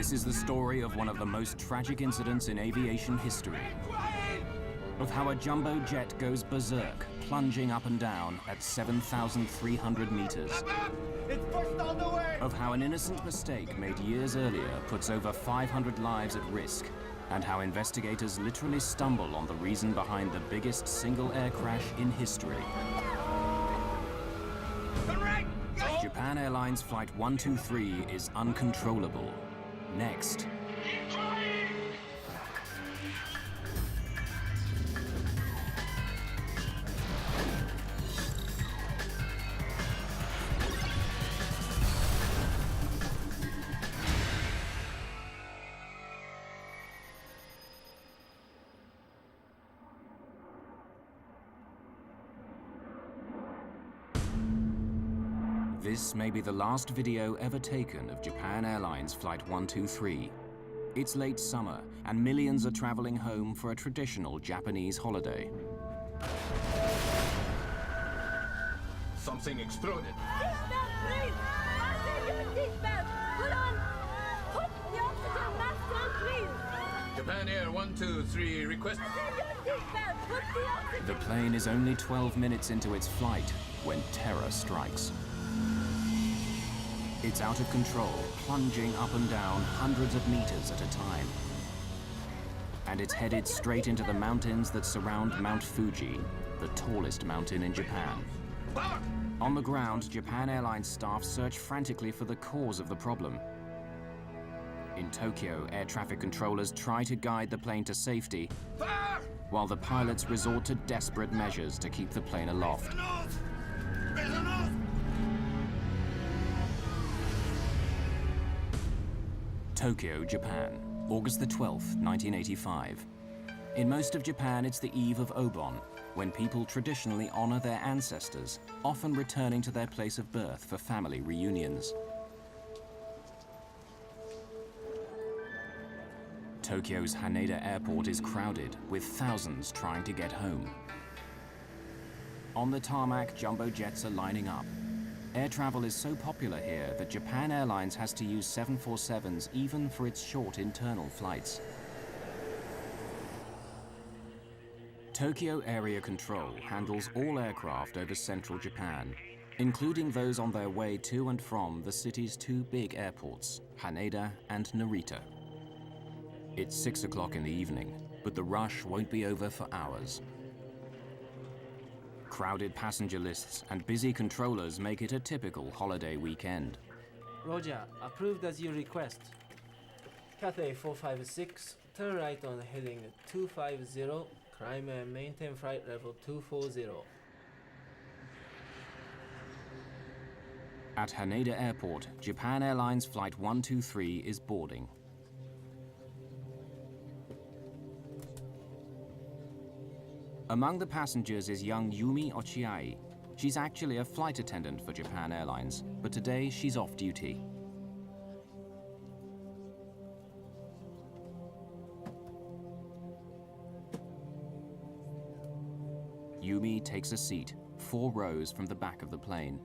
This is the story of one of the most tragic incidents in aviation history. Of how a jumbo jet goes berserk, plunging up and down at 7,300 meters. Of how an innocent mistake made years earlier puts over 500 lives at risk, and how investigators literally stumble on the reason behind the biggest single air crash in history. Japan Airlines Flight 123 is uncontrollable. Next. This may be the last video ever taken of Japan Airlines Flight 123. It's late summer, and millions are traveling home for a traditional Japanese holiday. Something exploded. Seatbelt, please! Fasten your seatbelt! Put on! Put the oxygen mask on, please! Japan Air 123 request. Fasten your seatbelt! Put the oxygen... The plane is only 12 minutes into its flight when terror strikes. It's out of control, plunging up and down hundreds of meters at a time. And it's headed straight into the mountains that surround Mount Fuji, the tallest mountain in Japan. On the ground, Japan Airlines staff search frantically for the cause of the problem. In Tokyo, air traffic controllers try to guide the plane to safety, while the pilots resort to desperate measures to keep the plane aloft. Tokyo, Japan, August the 12th, 1985. In most of Japan, it's the eve of Obon, when people traditionally honor their ancestors, often returning to their place of birth for family reunions. Tokyo's Haneda Airport is crowded, with thousands trying to get home. On the tarmac, jumbo jets are lining up. Air travel is so popular here that Japan Airlines has to use 747s even for its short internal flights. Tokyo Area Control handles all aircraft over central Japan, including those on their way to and from the city's two big airports, Haneda and Narita. It's 6 o'clock in the evening, but the rush won't be over for hours. Crowded passenger lists and busy controllers make it a typical holiday weekend. Roger, approved as you request. Cathay 456, turn right on heading 250, climb and maintain flight level 240. At Haneda Airport, Japan Airlines Flight 123 is boarding. Among the passengers is young Yumi Ochiai. She's actually a flight attendant for Japan Airlines, but today she's off duty. Yumi takes a seat, 4 rows from the back of the plane.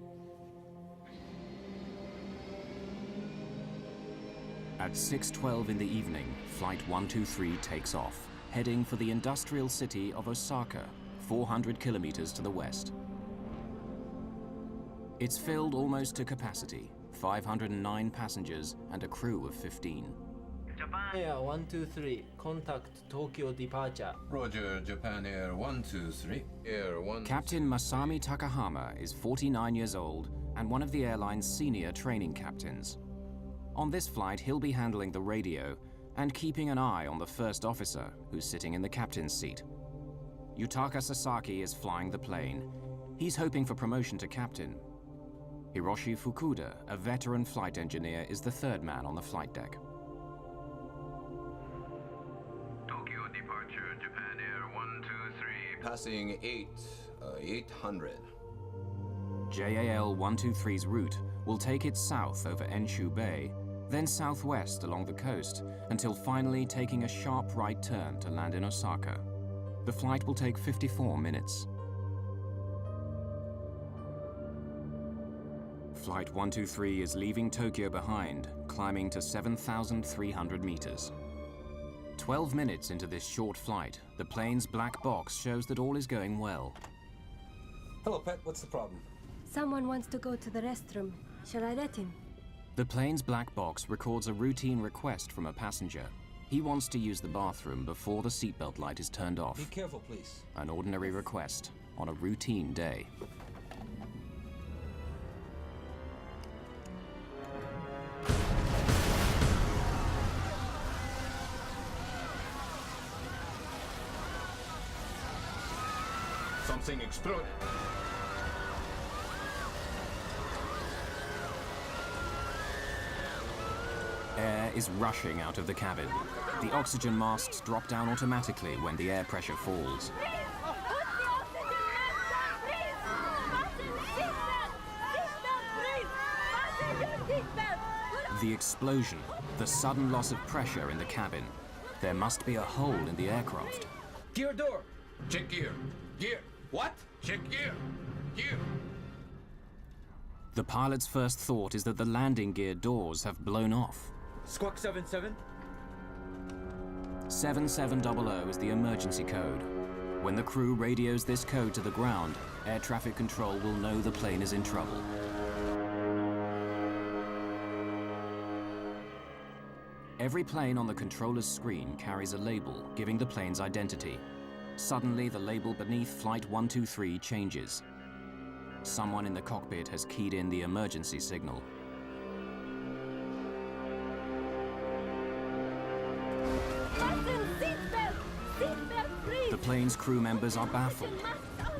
At 6:12 in the evening, Flight 123 takes off, heading for the industrial city of Osaka, 400 kilometers to the west. It's filled almost to capacity, 509 passengers and a crew of 15. Japan Air 123, contact Tokyo departure. Roger, Japan Air 123. Air 1. Captain Masami Takahama is 49 years old and one of the airline's senior training captains. On this flight, he'll be handling the radio and keeping an eye on the first officer, who's sitting in the captain's seat. Yutaka Sasaki is flying the plane. He's hoping for promotion to captain. Hiroshi Fukuda, a veteran flight engineer, is the third man on the flight deck. Tokyo departure, Japan Air 123. Passing 800. JAL 123's route will take it south over Enshu Bay, then southwest along the coast, until finally taking a sharp right turn to land in Osaka. The flight will take 54 minutes. Flight 123 is leaving Tokyo behind, climbing to 7,300 meters. 12 minutes into this short flight, the plane's black box shows that all is going well. Hello, Pet. What's the problem? Someone wants to go to the restroom. Shall I let him? The plane's black box records a routine request from a passenger. He wants to use the bathroom before the seatbelt light is turned off. Be careful, please. An ordinary request on a routine day. Something exploded. Air is rushing out of the cabin. The oxygen masks drop down automatically when the air pressure falls. Please! Put the oxygen mask on, please! Fasten seatbelt! Seatbelt, please! Fasten your seatbelt! Put on... The explosion, the sudden loss of pressure in the cabin. There must be a hole in the aircraft. Gear door. Check gear. Gear. What? Check gear. Gear. The pilot's first thought is that the landing gear doors have blown off. Squawk 77. 7700 is the emergency code. When the crew radios this code to the ground, air traffic control will know the plane is in trouble. Every plane on the controller's screen carries a label giving the plane's identity. Suddenly, the label beneath Flight 123 changes. Someone in the cockpit has keyed in the emergency signal. Fasten seatbelt! Seatbelt, please! The plane's crew members are baffled.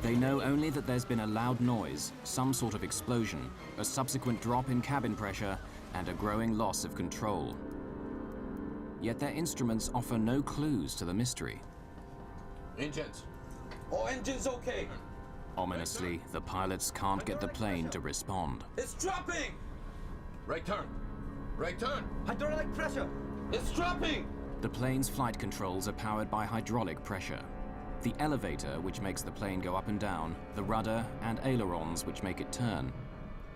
They know only that there's been a loud noise, some sort of explosion, a subsequent drop in cabin pressure, and a growing loss of control. Yet their instruments offer no clues to the mystery. Engines. Oh, engine's okay. Ominously, the pilots can't get the plane to respond. It's dropping. Right turn. Right turn. Hydraulic pressure. It's dropping. The plane's flight controls are powered by hydraulic pressure. The elevator, which makes the plane go up and down, the rudder, and ailerons, which make it turn.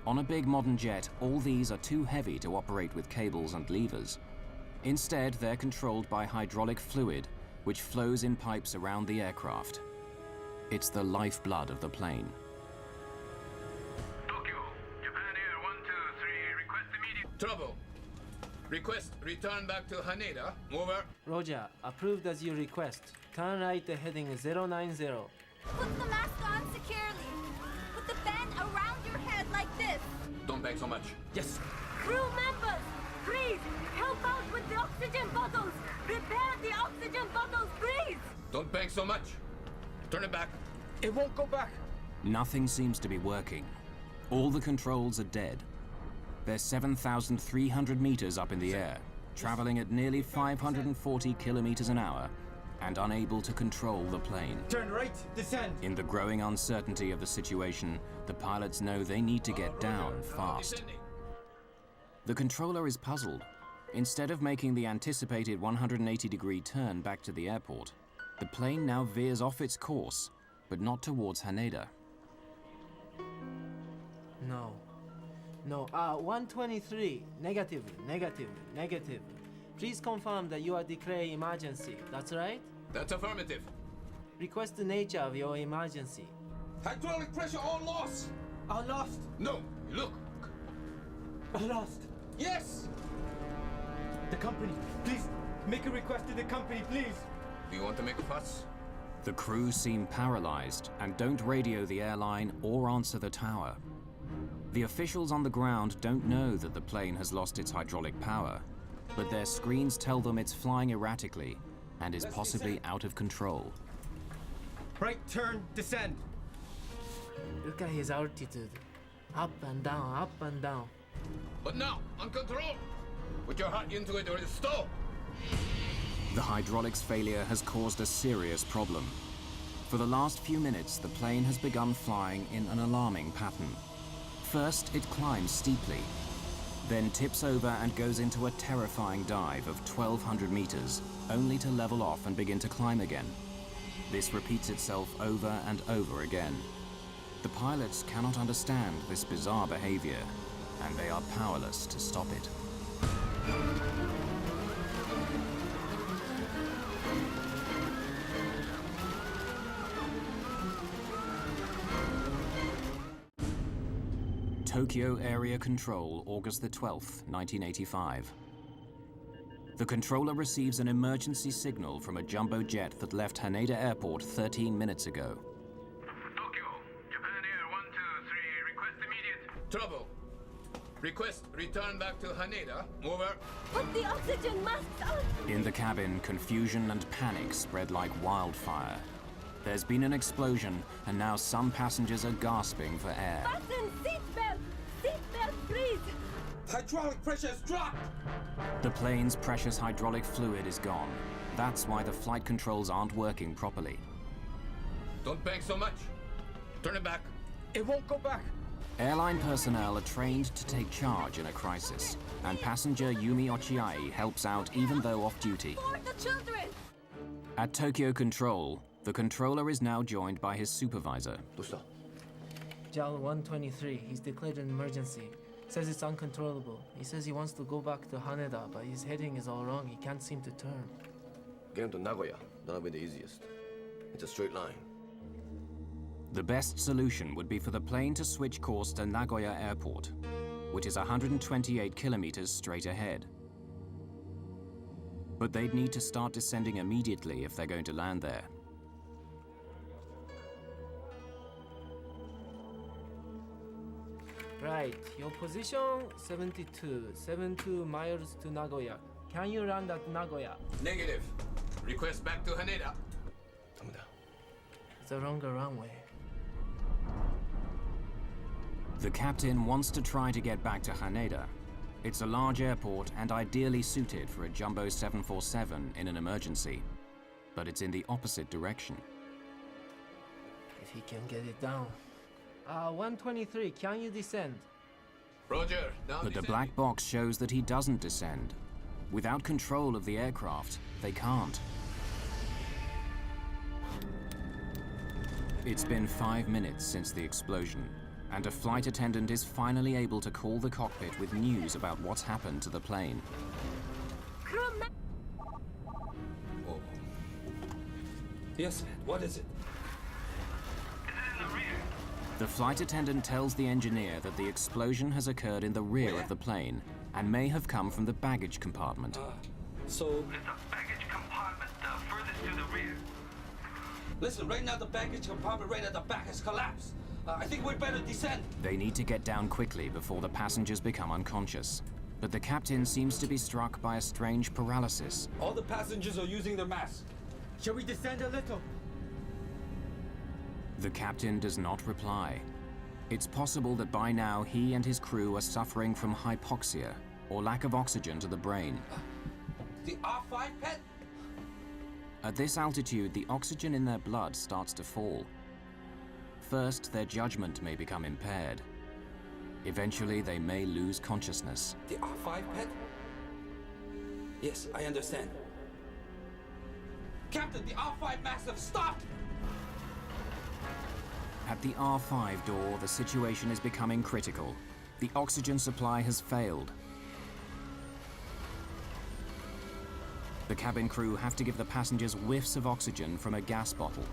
On a big modern jet, all these are too heavy to operate with cables and levers. Instead, they're controlled by hydraulic fluid, which flows in pipes around the aircraft. It's the lifeblood of the plane. Tokyo, Japan Air 123, request immediate. Trouble. Request return back to Haneda. Over. Roger, approved as you request. Turn right heading 090. Put the mask on securely. Put the band around your head like this. Don't bang so much. Yes. Crew members, please help out with the oxygen bottles. Repair the oxygen bottles, please. Don't bang so much. Turn it back. It won't go back. Nothing seems to be working. All the controls are dead. They're 7,300 meters up in the air, traveling at nearly 540 kilometers an hour, and unable to control the plane. Turn right. Descend. In the growing uncertainty of the situation, the pilots know they need to get down fast. Descending. The controller is puzzled. Instead of making the anticipated 180-degree turn back to the airport, the plane now veers off its course, but not towards Haneda. No. No, 123. Negative, negative, negative. Please confirm that you are declaring emergency. That's right? That's affirmative. Request the nature of your emergency. Hydraulic pressure all lost. All lost. No. Look. All lost. Yes. The company. Please make a request to the company, please. Do you want to make a fuss? The crew seem paralyzed and don't radio the airline or answer the tower. The officials on the ground don't know that the plane has lost its hydraulic power, but their screens tell them it's flying erratically and is possibly out of control. Right turn. Descend. Look at his altitude. Up and down, up and down. But now, on control. Put your heart into it or it'll stall. The hydraulics failure has caused a serious problem. For the last few minutes, the plane has begun flying in an alarming pattern. First, it climbs steeply, then tips over and goes into a terrifying dive of 1,200 meters, only to level off and begin to climb again. This repeats itself over and over again. The pilots cannot understand this bizarre behavior. and they are powerless to stop it. Tokyo Area Control, August the 12th, 1985. The controller receives an emergency signal from a jumbo jet that left Haneda Airport 13 minutes ago. Tokyo, Japan Air 123, request immediate. Trouble. Request return back to Haneda. Over. Put the oxygen masks on! In the cabin, confusion and panic spread like wildfire. There's been an explosion, and now some passengers are gasping for air. Fasten seatbelt! Seatbelt, please! Hydraulic pressure has dropped! The plane's precious hydraulic fluid is gone. That's why the flight controls aren't working properly. Don't bang so much. Turn it back. It won't go back! Airline personnel are trained to take charge in a crisis, and passenger Yumi Ochiai helps out even though off duty. For the children! At Tokyo Control, the controller is now joined by his supervisor. JAL 123, he's declared an emergency. Says it's uncontrollable. He says he wants to go back to Haneda, but his heading is all wrong. He can't seem to turn. Get him to Nagoya. That'll be the easiest. It's a straight line. The best solution would be for the plane to switch course to Nagoya Airport, which is 128 kilometers straight ahead. But they'd need to start descending immediately if they're going to land there. Right, your position 72 miles to Nagoya. Can you land at Nagoya? Negative. Request back to Haneda. It's a longer runway. The captain wants to try to get back to Haneda. It's a large airport and ideally suited for a jumbo 747 in an emergency. But it's in the opposite direction. If he can get it down. 123, can you descend? Roger. Now But the descending. black box shows that he doesn't descend. Without control of the aircraft, they can't. It's been 5 minutes since the explosion, and a flight attendant is finally able to call the cockpit with news about what's happened to the plane. Oh. Yes, what is it? The flight attendant tells the engineer that the explosion has occurred in the rear of the plane and may have come from the baggage compartment. So, It's the baggage compartment furthest to the rear. listen, right now the baggage compartment right at the back has collapsed. I think we'd better descend. They need to get down quickly before the passengers become unconscious. But the captain seems to be struck by a strange paralysis. All the passengers are using their masks. Shall we descend a little? The captain does not reply. It's possible that by now he and his crew are suffering from hypoxia, or lack of oxygen to the brain. The R5 pet? At this altitude, the oxygen in their blood starts to fall. First, their judgment may become impaired. Eventually, they may lose consciousness. The R5 pet? Yes, I understand. Captain, the R5 masks have stopped! At the R5 door, the situation is becoming critical. The oxygen supply has failed. The cabin crew have to give the passengers whiffs of oxygen from a gas bottle.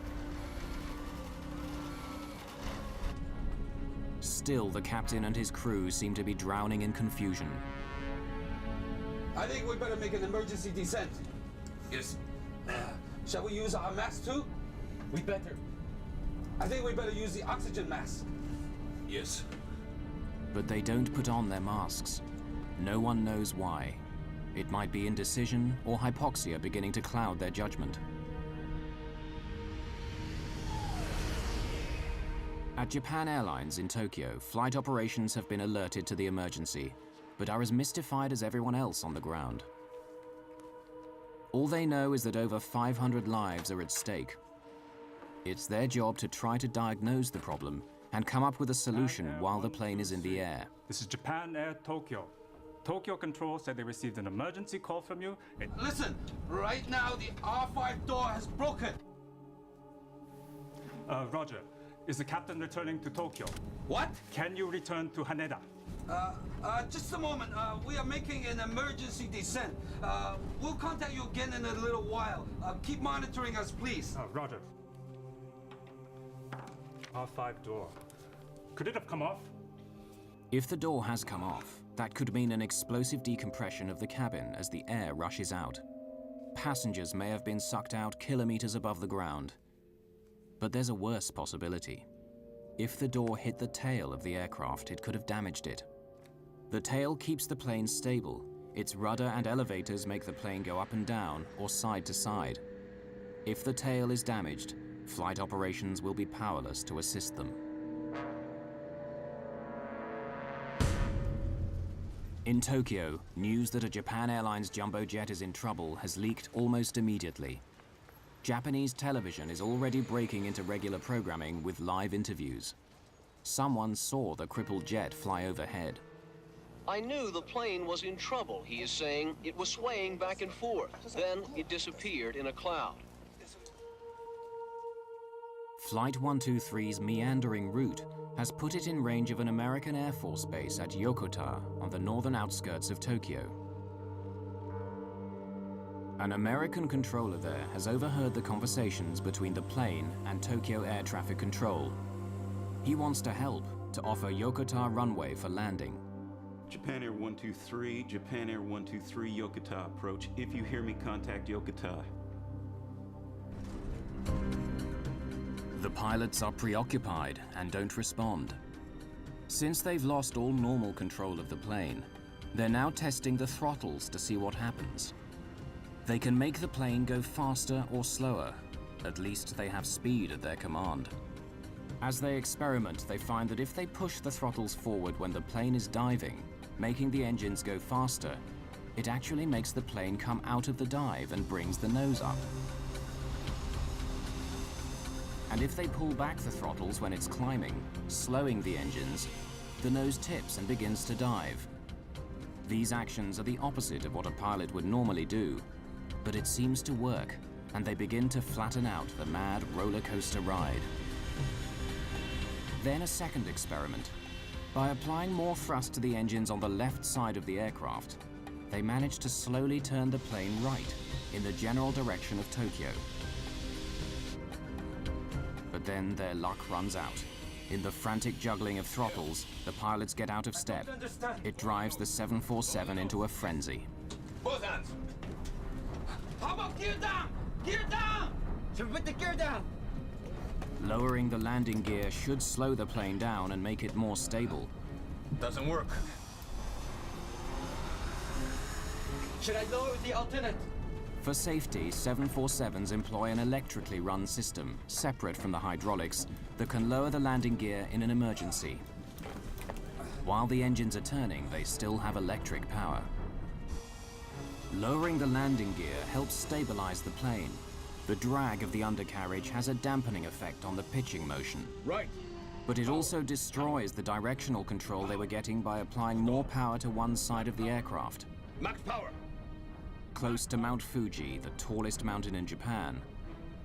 Still, the captain and his crew seem to be drowning in confusion. I think we better make an emergency descent. Yes. Shall we use our masks too? We better. I think we better use the oxygen mask. Yes. But they don't put on their masks. No one knows why. It might be indecision or hypoxia beginning to cloud their judgment. At Japan Airlines in Tokyo, flight operations have been alerted to the emergency, but are as mystified as everyone else on the ground. All they know is that over 500 lives are at stake. It's their job to try to diagnose the problem and come up with a solution while the plane is in the air. This is Japan Air Tokyo. Tokyo Control said they received an emergency call from you. Listen, right now the R5 door has broken. Roger. Is the captain returning to Tokyo? What? Can you return to Haneda? Just a moment. We are making an emergency descent. We'll contact you again in a little while. Keep monitoring us, please. Roger. R5 door. Could it have come off? If the door has come off, that could mean an explosive decompression of the cabin as the air rushes out. Passengers may have been sucked out kilometers above the ground. But there's a worse possibility. If the door hit the tail of the aircraft, it could have damaged it. The tail keeps the plane stable. Its rudder and elevators make the plane go up and down or side to side. If the tail is damaged, flight operations will be powerless to assist them. In Tokyo, news that a Japan Airlines jumbo jet is in trouble has leaked almost immediately. Japanese television is already breaking into regular programming with live interviews. Someone saw the crippled jet fly overhead. I knew the plane was in trouble, he is saying. It was swaying back and forth. Then it disappeared in a cloud. Flight 123's meandering route has put it in range of an American Air Force base at Yokota on the northern outskirts of Tokyo. An American controller there has overheard the conversations between the plane and Tokyo Air Traffic Control. He wants to help to offer Yokota runway for landing. Japan Air 123, Japan Air 123, Yokota approach. If you hear me, contact Yokota. The pilots are preoccupied and don't respond. Since they've lost all normal control of the plane, they're now testing the throttles to see what happens. They can make the plane go faster or slower. At least they have speed at their command. As they experiment, they find that if they push the throttles forward when the plane is diving, making the engines go faster, it actually makes the plane come out of the dive and brings the nose up. And if they pull back the throttles when it's climbing, slowing the engines, the nose tips and begins to dive. These actions are the opposite of what a pilot would normally do, but it seems to work, and they begin to flatten out the mad roller coaster ride. Then a second experiment. By applying more thrust to the engines on the left side of the aircraft, they manage to slowly turn the plane right in the general direction of Tokyo. But then their luck runs out. In the frantic juggling of throttles, the pilots get out of step. It drives the 747 into a frenzy. Both hands. How about gear down? Gear down! Should we put the gear down? Lowering the landing gear should slow the plane down and make it more stable. Doesn't work. Should I lower the alternate? For safety, 747s employ an electrically run system, separate from the hydraulics, that can lower the landing gear in an emergency. While the engines are turning, they still have electric power. Lowering the landing gear helps stabilize the plane. The drag of the undercarriage has a dampening effect on the pitching motion. Right. But it also destroys the directional control they were getting by applying more power to one side of the aircraft. Max power. Close to Mount Fuji, the tallest mountain in Japan,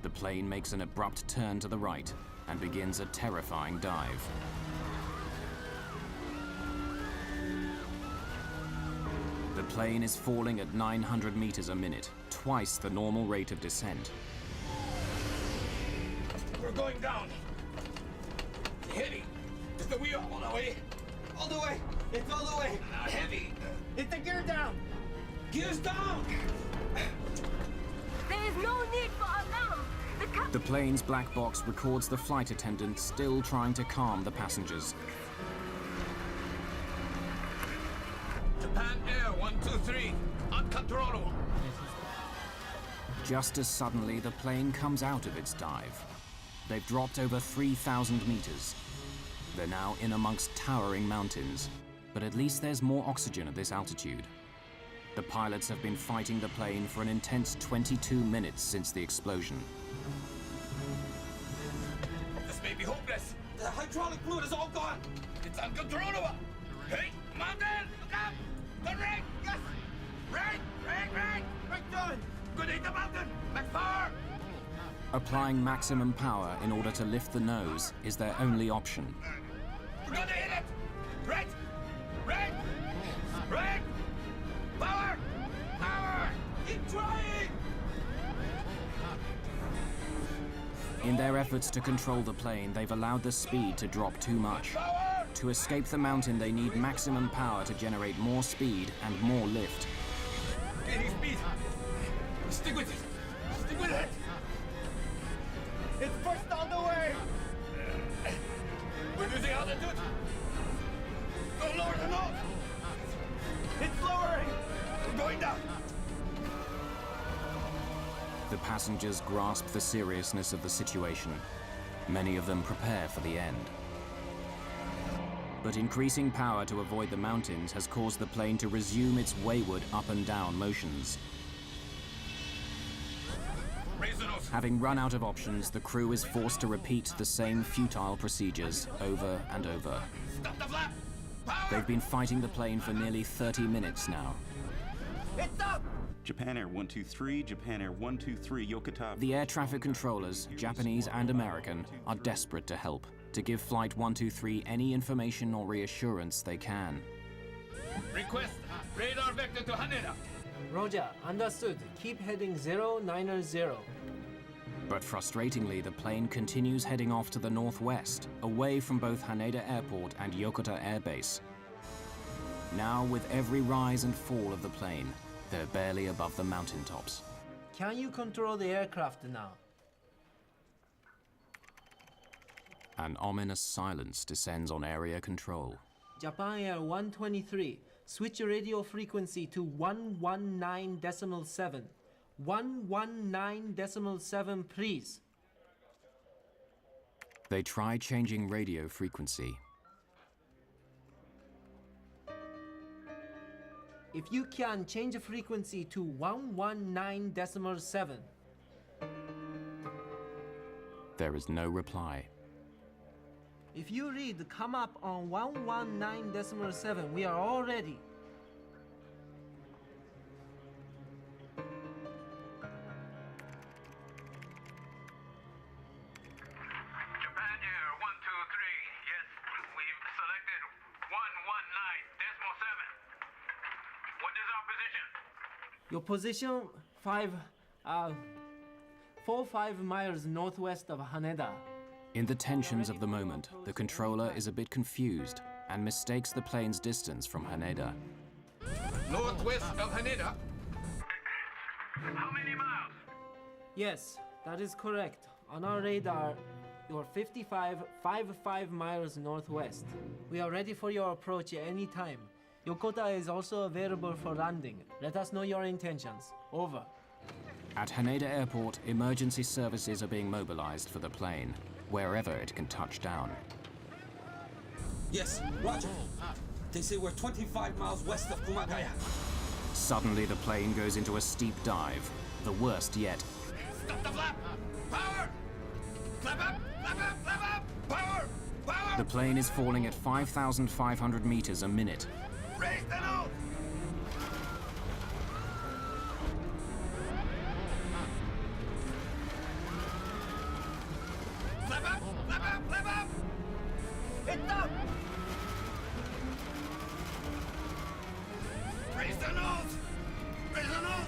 the plane makes an abrupt turn to the right and begins a terrifying dive. The plane is falling at 900 meters a minute, twice the normal rate of descent. We're going down. Heavy. Is the wheel all the way? All the way. It's all the way. Heavy. Hit the gear down. Gears down! There is no need for alarm. The plane's black box records the flight attendant still trying to calm the passengers. Japan Air 123, uncontrollable. Just as suddenly, the plane comes out of its dive. They've dropped over 3,000 meters. They're now in amongst towering mountains, but at least there's more oxygen at this altitude. The pilots have been fighting the plane for an intense 22 minutes since the explosion. This may be hopeless. The hydraulic fluid is all gone. It's uncontrollable. Hey, mountain, look up. Turn right. Yes. Right. Right turn. Good day, the mountain. Max power. Applying maximum power in order to lift the nose is their only option. We're gonna hit it. Right. In their efforts to control the plane, they've allowed the speed to drop too much. To escape the mountain, they need maximum power to generate more speed and more lift. Gaining speed. Stick with it. Stick with it. It's first all the way. We're losing altitude. Go lower the nose. It's lowering. We're going down. The passengers grasp the seriousness of the situation. Many of them prepare for the end. But increasing power to avoid the mountains has caused the plane to resume its wayward up and down motions. Raise the nose. Having run out of options, the crew is forced to repeat the same futile procedures over and over. Stop the flap. Power. They've been fighting the plane for nearly 30 minutes now. It's up. Japan Air 123, Japan Air 123, Yokota. The air traffic controllers, Japanese and American, are desperate to help, to give Flight 123 any information or reassurance they can. Request radar vector to Haneda. Roger, understood. Keep heading 090. But frustratingly, the plane continues heading off to the northwest, away from both Haneda Airport and Yokota Air Base. Now, with every rise and fall of the plane, they're barely above the mountaintops. Can you control the aircraft now? An ominous silence descends on area control. Japan Air 123, switch your radio frequency to 119.7. 119.7, please. They try changing radio frequency. If you can, change the frequency to 119.7. There is no reply. If you read come up on 119.7, we are all ready. Japan Air 123, yes, we've selected 119.7. What is our position? Your position 4-5 miles northwest of Haneda. In the tensions of the moment, the controller is a bit confused and mistakes the plane's distance from Haneda. Northwest of Haneda. How many miles? Yes, that is correct. On our radar, you're 55 miles northwest. We are ready for your approach at any time. Yokota is also available for landing. Let us know your intentions. Over. At Haneda Airport, emergency services are being mobilized for the plane, wherever it can touch down. Yes, roger. They say we're 25 miles west of Kumagaya. Suddenly, the plane goes into a steep dive, the worst yet. Stop the flap. Power. Flap up. Flap up. Flap up. Power. Power. The plane is falling at 5,500 meters a minute. Raise the nose. Flap up. Flap up. Flap up. It's up. Raise the nose. Raise the nose.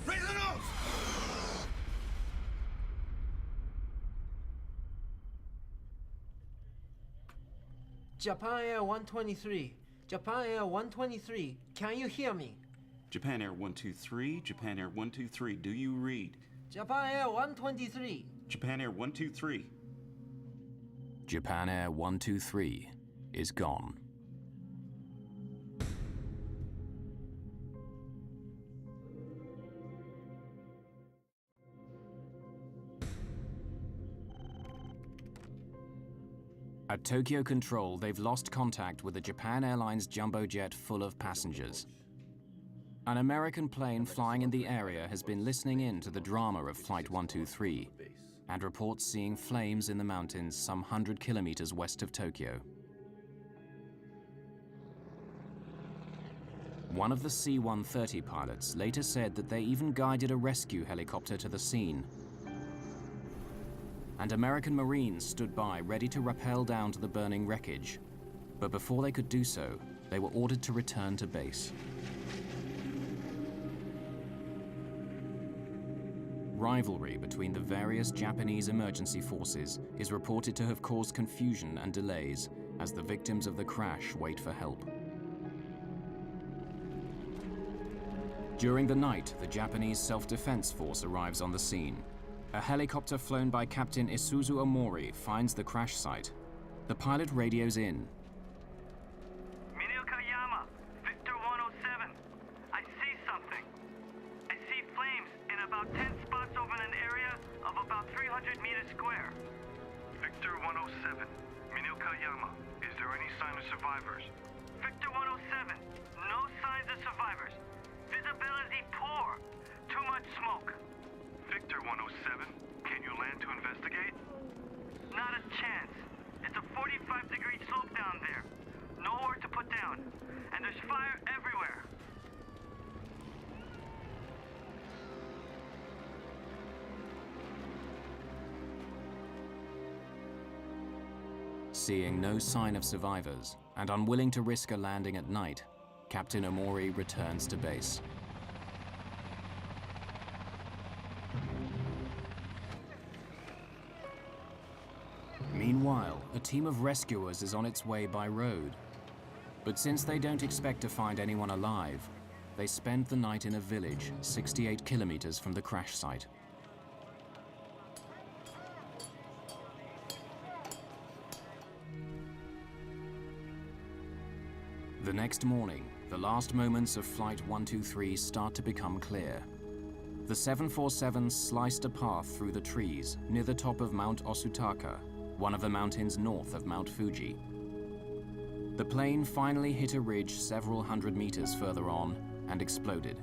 Raise the nose. Japan Air 123. Japan Air 123. Can you hear me? Japan Air 123, Japan Air 123, do you read? Japan Air 123. Japan Air 123. Japan Air 123 is gone. At Tokyo Control, they've lost contact with a Japan Airlines jumbo jet full of passengers. An American plane flying in the area has been listening in to the drama of Flight 123 and reports seeing flames in the mountains some 100 kilometers west of Tokyo. One of the C-130 pilots later said that they even guided a rescue helicopter to the scene. and American Marines stood by ready to rappel down to the burning wreckage. But before they could do so, they were ordered to return to base. Rivalry between the various Japanese emergency forces is reported to have caused confusion and delays as the victims of the crash wait for help. During the night, the Japanese Self-Defense Force arrives on the scene. A helicopter flown by Captain Isuzu Omori finds the crash site. The pilot radios in. Minokayama, Victor 107. I see something. I see flames in about 10 spots over an area of about 300 meters square. Victor 107, Minokayama. Is there any sign of survivors? Victor 107, no signs of survivors. Visibility poor. Too much smoke. Victor 107, can you land to investigate? Not a chance. It's a 45-degree slope down there. Nowhere to put down. And there's fire everywhere. Seeing no sign of survivors and unwilling to risk a landing at night, Captain Omori returns to base. Meanwhile, a team of rescuers is on its way by road. But since they don't expect to find anyone alive, they spend the night in a village 68 kilometers from the crash site. The next morning, the last moments of Flight 123 start to become clear. The 747 sliced a path through the trees near the top of Mount Osutaka, one of the mountains north of Mount Fuji. The plane finally hit a ridge several hundred meters further on and exploded.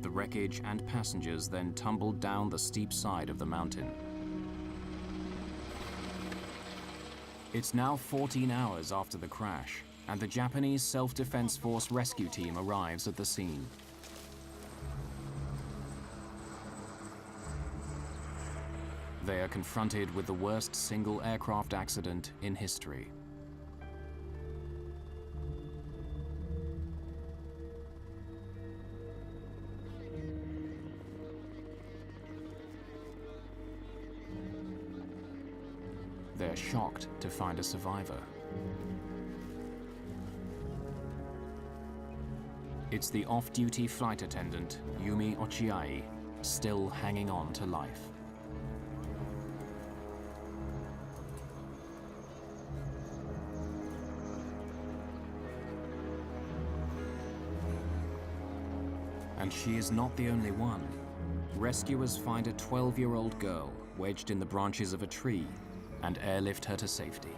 The wreckage and passengers then tumbled down the steep side of the mountain. It's now 14 hours after the crash, and the Japanese Self-Defense Force rescue team arrives at the scene. They are confronted with the worst single aircraft accident in history. They're shocked to find a survivor. It's the off-duty flight attendant, Yumi Ochiai, still hanging on to life. And she is not the only one. Rescuers find a 12-year-old girl wedged in the branches of a tree and airlift her to safety.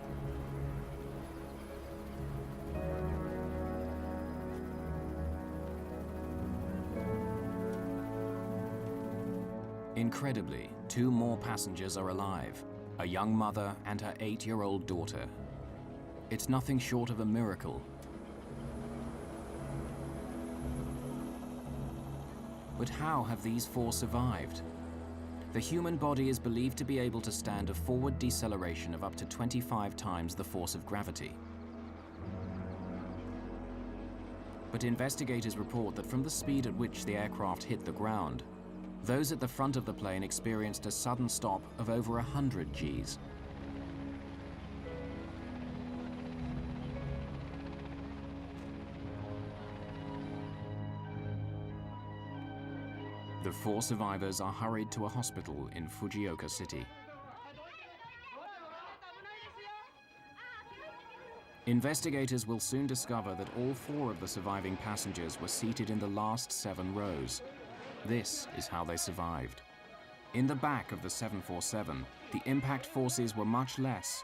Incredibly, 2 more passengers are alive, a young mother and her 8-year-old daughter. It's nothing short of a miracle. But how have these 4 survived? The human body is believed to be able to stand a forward deceleration of up to 25 times the force of gravity. But investigators report that from the speed at which the aircraft hit the ground, those at the front of the plane experienced a sudden stop of over 100 Gs. The 4 survivors are hurried to a hospital in Fujioka City. Investigators will soon discover that all 4 of the surviving passengers were seated in the last 7 rows. This is how they survived. In the back of the 747, the impact forces were much less.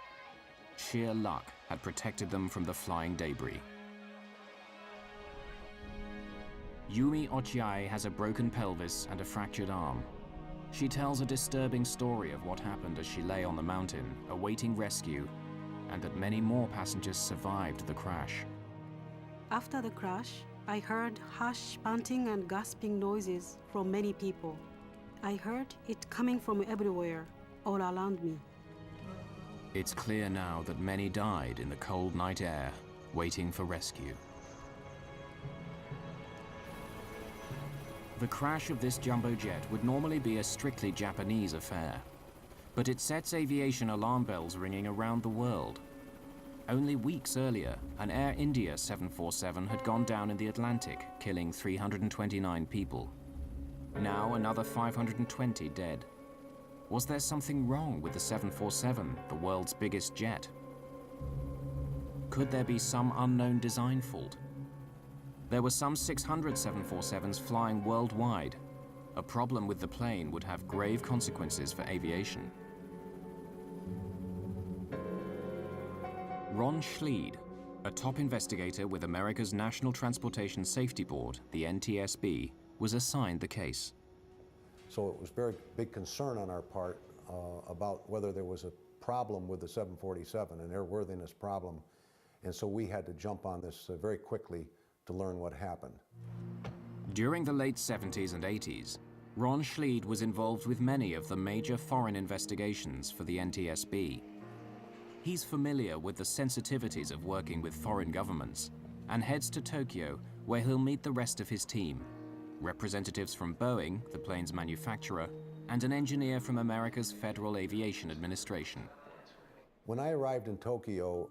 Sheer luck had protected them from the flying debris. Yumi Ochiai has a broken pelvis and a fractured arm. She tells a disturbing story of what happened as she lay on the mountain, awaiting rescue, and that many more passengers survived the crash. After the crash, I heard harsh panting and gasping noises from many people. I heard it coming from everywhere, all around me. It's clear now that many died in the cold night air, waiting for rescue. The crash of this jumbo jet would normally be a strictly Japanese affair, but it sets aviation alarm bells ringing around the world. Only weeks earlier, an Air India 747 had gone down in the Atlantic, killing 329 people. Now another 520 dead. Was there something wrong with the 747, the world's biggest jet? Could there be some unknown design fault? There were some 600 747s flying worldwide. A problem with the plane would have grave consequences for aviation. Ron Schleid, a top investigator with America's National Transportation Safety Board, the NTSB, was assigned the case. So it was a very big concern on our part about whether there was a problem with the 747, an airworthiness problem. And so we had to jump on this very quickly to learn what happened. During the late 70s and 80s, Ron Schleid was involved with many of the major foreign investigations for the NTSB. He's familiar with the sensitivities of working with foreign governments and heads to Tokyo, where he'll meet the rest of his team, representatives from Boeing, the plane's manufacturer, and an engineer from America's Federal Aviation Administration. When I arrived in Tokyo,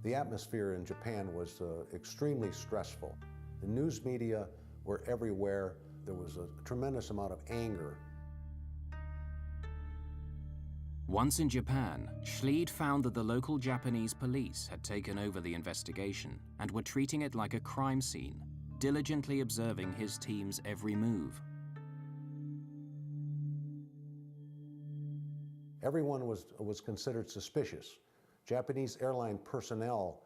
the atmosphere in Japan was extremely stressful. The news media were everywhere. There was a tremendous amount of anger. Once in Japan, Schleid found that the local Japanese police had taken over the investigation and were treating it like a crime scene, diligently observing his team's every move. Everyone was considered suspicious. Japanese airline personnel,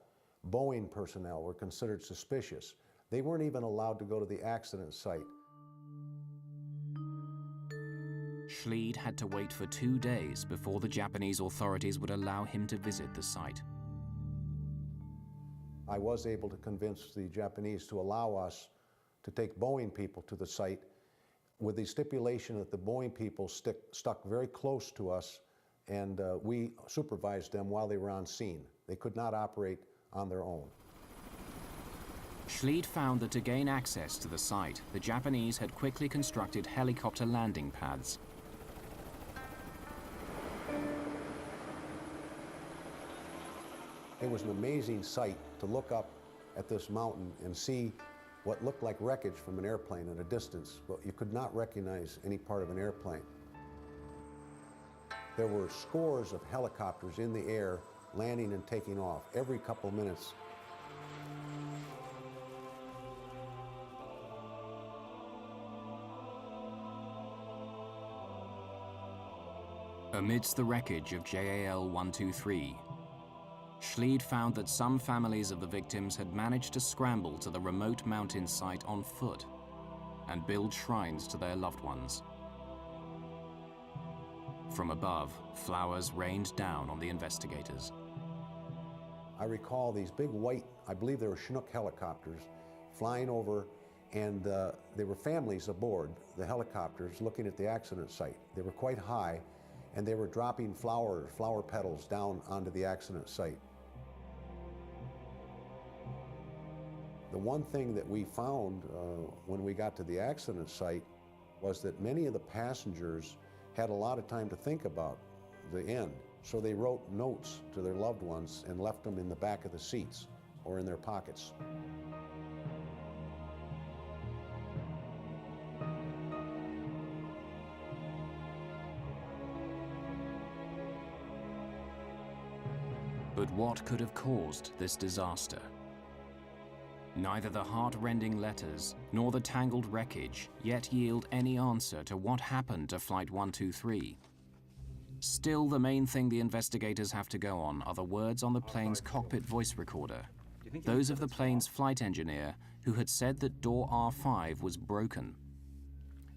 Boeing personnel, were considered suspicious. They weren't even allowed to go to the accident site. Schleid had to wait for 2 days before the Japanese authorities would allow him to visit the site. I was able to convince the Japanese to allow us to take Boeing people to the site with the stipulation that the Boeing people stuck very close to us, and we supervised them while they were on scene. They could not operate on their own. Schleid found that to gain access to the site, the Japanese had quickly constructed helicopter landing pads. It was an amazing sight to look up at this mountain and see what looked like wreckage from an airplane at a distance, but you could not recognize any part of an airplane. There were scores of helicopters in the air, landing and taking off every couple of minutes. Amidst the wreckage of JAL 123, Schleid found that some families of the victims had managed to scramble to the remote mountain site on foot and build shrines to their loved ones. From above, flowers rained down on the investigators. I recall these big white, I believe they were Chinook helicopters, flying over, and there were families aboard the helicopters looking at the accident site. They were quite high, and they were dropping flower petals down onto the accident site. The one thing that we found when we got to the accident site was that many of the passengers had a lot of time to think about the end. So they wrote notes to their loved ones and left them in the back of the seats or in their pockets. But what could have caused this disaster? Neither the heart-rending letters nor the tangled wreckage yet yield any answer to what happened to Flight 123. Still, the main thing the investigators have to go on are the words on the plane's cockpit voice recorder, those of the plane's flight engineer who had said that door R5 was broken.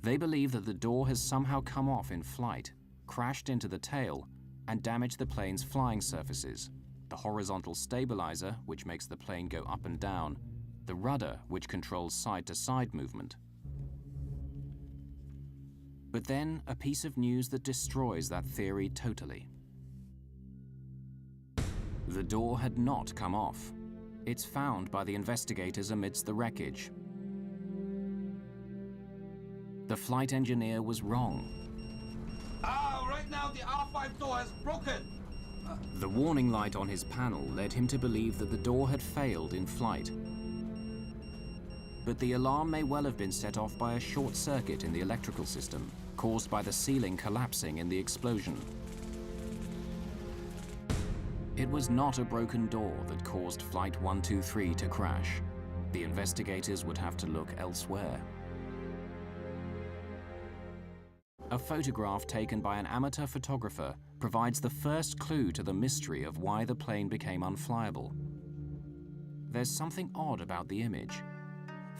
They believe that the door has somehow come off in flight, crashed into the tail, and damaged the plane's flying surfaces, the horizontal stabilizer, which makes the plane go up and down, the rudder, which controls side-to-side movement. But then, a piece of news that destroys that theory totally. The door had not come off. It's found by the investigators amidst the wreckage. The flight engineer was wrong. Right now the R5 door has broken. The warning light on his panel led him to believe that the door had failed in flight. But the alarm may well have been set off by a short circuit in the electrical system, caused by the ceiling collapsing in the explosion. It was not a broken door that caused Flight 123 to crash. The investigators would have to look elsewhere. A photograph taken by an amateur photographer provides the first clue to the mystery of why the plane became unflyable. There's something odd about the image.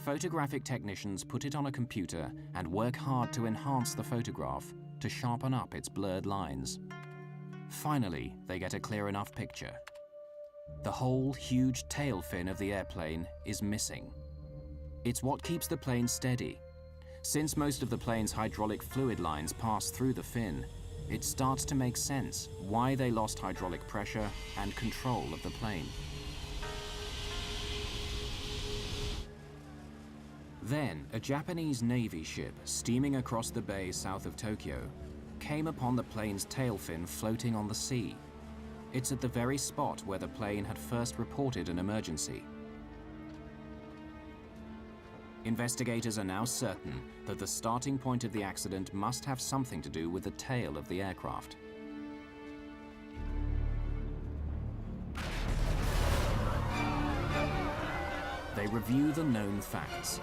Photographic technicians put it on a computer and work hard to enhance the photograph to sharpen up its blurred lines. Finally, they get a clear enough picture. The whole huge tail fin of the airplane is missing. It's what keeps the plane steady. Since most of the plane's hydraulic fluid lines pass through the fin, it starts to make sense why they lost hydraulic pressure and control of the plane. Then, a Japanese Navy ship steaming across the bay south of Tokyo came upon the plane's tail fin floating on the sea. It's at the very spot where the plane had first reported an emergency. Investigators are now certain that the starting point of the accident must have something to do with the tail of the aircraft. They review the known facts.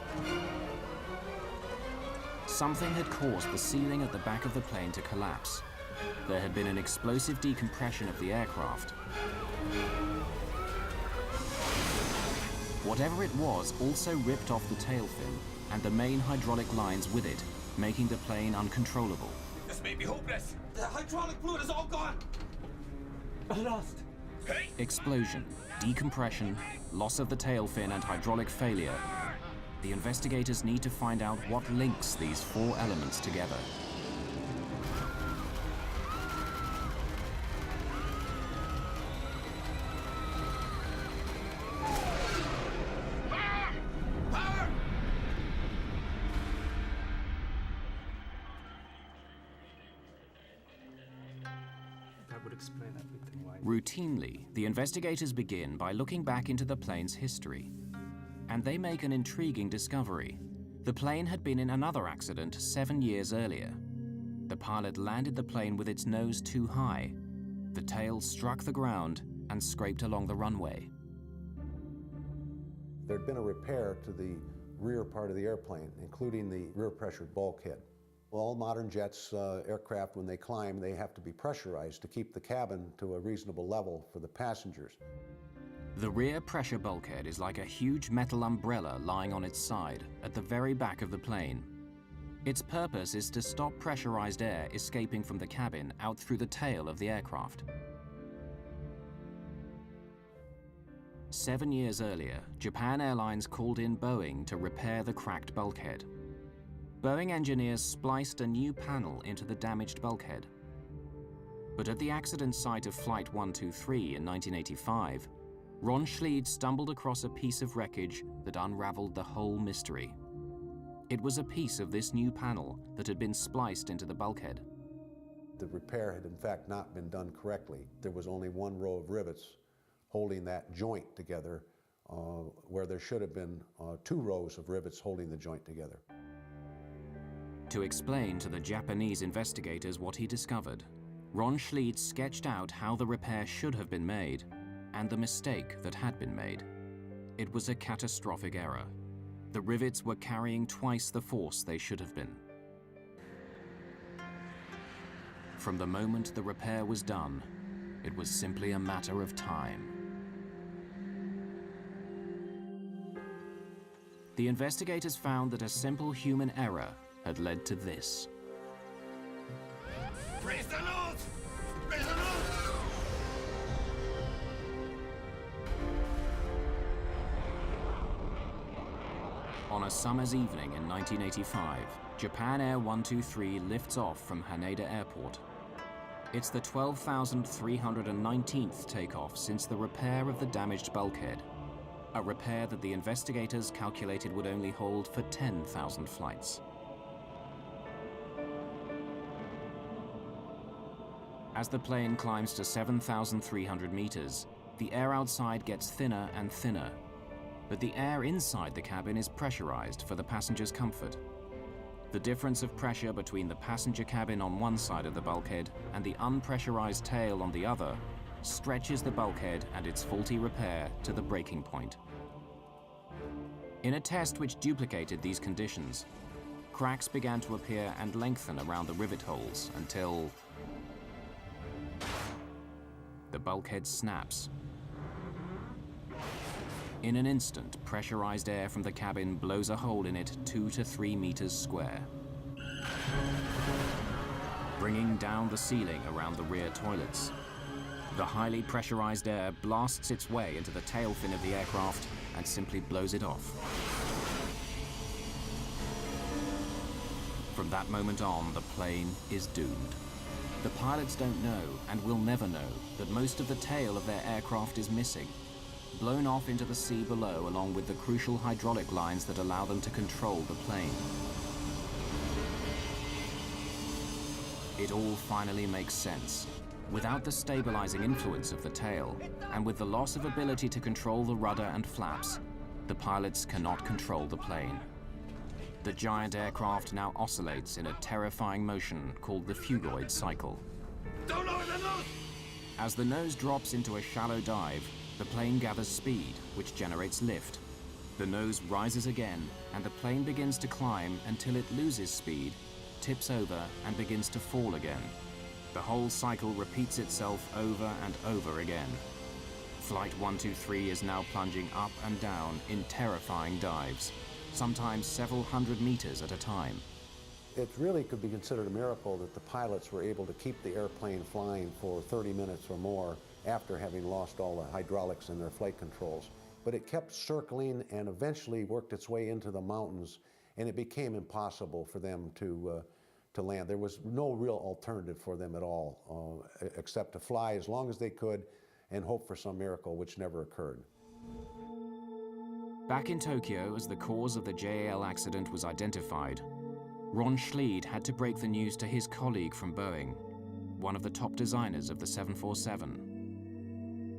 Something had caused the ceiling at the back of the plane to collapse. There had been an explosive decompression of the aircraft. Whatever it was also ripped off the tail fin and the main hydraulic lines with it, making the plane uncontrollable. This may be hopeless. The hydraulic fluid is all gone. Lost. Hey! Explosion, decompression, loss of the tail fin and hydraulic failure. The investigators need to find out what links these four elements together. Routinely, the investigators begin by looking back into the plane's history. And they make an intriguing discovery. The plane had been in another accident 7 years earlier. The pilot landed the plane with its nose too high. The tail struck the ground and scraped along the runway. There'd been a repair to the rear part of the airplane, including the rear pressured bulkhead. All modern jets, aircraft, when they climb, they have to be pressurized to keep the cabin to a reasonable level for the passengers. The rear pressure bulkhead is like a huge metal umbrella lying on its side at the very back of the plane. Its purpose is to stop pressurized air escaping from the cabin out through the tail of the aircraft. 7 years earlier, Japan Airlines called in Boeing to repair the cracked bulkhead. Boeing engineers spliced a new panel into the damaged bulkhead. But at the accident site of Flight 123 in 1985, Ron Schleid stumbled across a piece of wreckage that unraveled the whole mystery. It was a piece of this new panel that had been spliced into the bulkhead. The repair had in fact not been done correctly. There was only one row of rivets holding that joint together, where there should have been 2 rows of rivets holding the joint together. To explain to the Japanese investigators what he discovered, Ron Schleid sketched out how the repair should have been made and the mistake that had been made. It was a catastrophic error. The rivets were carrying twice the force they should have been. From the moment the repair was done, it was simply a matter of time. The investigators found that a simple human error had led to this. Raise the nose! Raise the nose! On a summer's evening in 1985, Japan Air 123 lifts off from Haneda Airport. It's the 12,319th takeoff since the repair of the damaged bulkhead, a repair that the investigators calculated would only hold for 10,000 flights. As the plane climbs to 7,300 meters, the air outside gets thinner and thinner, but the air inside the cabin is pressurized for the passenger's comfort. The difference of pressure between the passenger cabin on one side of the bulkhead and the unpressurized tail on the other stretches the bulkhead and its faulty repair to the breaking point. In a test which duplicated these conditions, cracks began to appear and lengthen around the rivet holes until the bulkhead snaps. In an instant, pressurized air from the cabin blows a hole in it 2 to 3 meters square, bringing down the ceiling around the rear toilets. The highly pressurized air blasts its way into the tail fin of the aircraft and simply blows it off. From that moment on, the plane is doomed. The pilots don't know, and will never know, that most of the tail of their aircraft is missing, blown off into the sea below along with the crucial hydraulic lines that allow them to control the plane. It all finally makes sense. Without the stabilizing influence of the tail, and with the loss of ability to control the rudder and flaps, the pilots cannot control the plane. The giant aircraft now oscillates in a terrifying motion called the phugoid cycle. Don't lower the nose! As the nose drops into a shallow dive, the plane gathers speed, which generates lift. The nose rises again, and the plane begins to climb until it loses speed, tips over, and begins to fall again. The whole cycle repeats itself over and over again. Flight 123 is now plunging up and down in terrifying dives, sometimes several hundred meters at a time. It really could be considered a miracle that the pilots were able to keep the airplane flying for 30 minutes or more after having lost all the hydraulics in their flight controls. But it kept circling and eventually worked its way into the mountains, and it became impossible for them to land. There was no real alternative for them at all, except to fly as long as they could and hope for some miracle, which never occurred. Back in Tokyo, as the cause of the JAL accident was identified, Ron Schleid had to break the news to his colleague from Boeing, one of the top designers of the 747.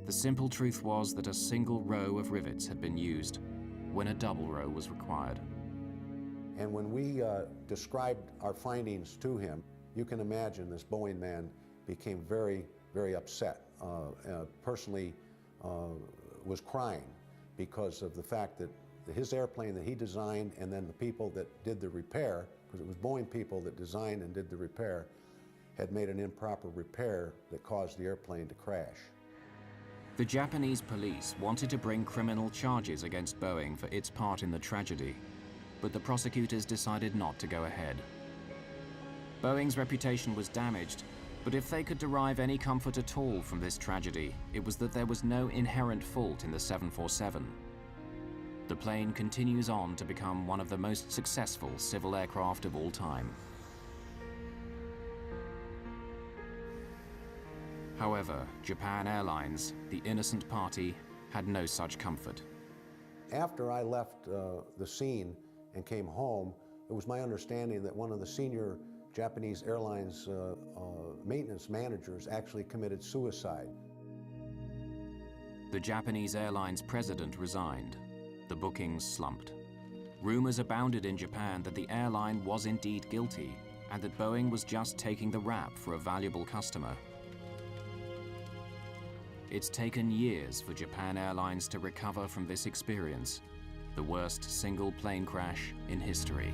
The simple truth was that a single row of rivets had been used when a double row was required. And when we described our findings to him, you can imagine this Boeing man became very, very upset. Personally was crying because of the fact that his airplane that he designed and then the people that did the repair, because it was Boeing people that designed and did the repair, had made an improper repair that caused the airplane to crash. The Japanese police wanted to bring criminal charges against Boeing for its part in the tragedy, but the prosecutors decided not to go ahead. Boeing's reputation was damaged, but if they could derive any comfort at all from this tragedy, it was that there was no inherent fault in the 747. The plane continues on to become one of the most successful civil aircraft of all time. However, Japan Airlines, the innocent party, had no such comfort. After I left the scene and came home, it was my understanding that one of the senior Japanese Airlines maintenance managers actually committed suicide. The Japanese Airlines president resigned. The bookings slumped. Rumors abounded in Japan that the airline was indeed guilty and that Boeing was just taking the rap for a valuable customer. It's taken years for Japan Airlines to recover from this experience, the worst single plane crash in history.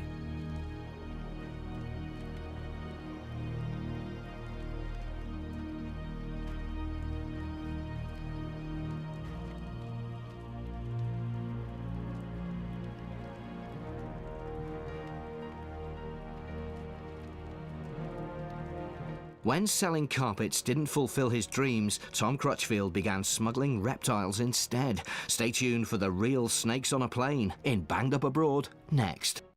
When selling carpets didn't fulfill his dreams, Tom Crutchfield began smuggling reptiles instead. Stay tuned for the real snakes on a plane in Banged Up Abroad next.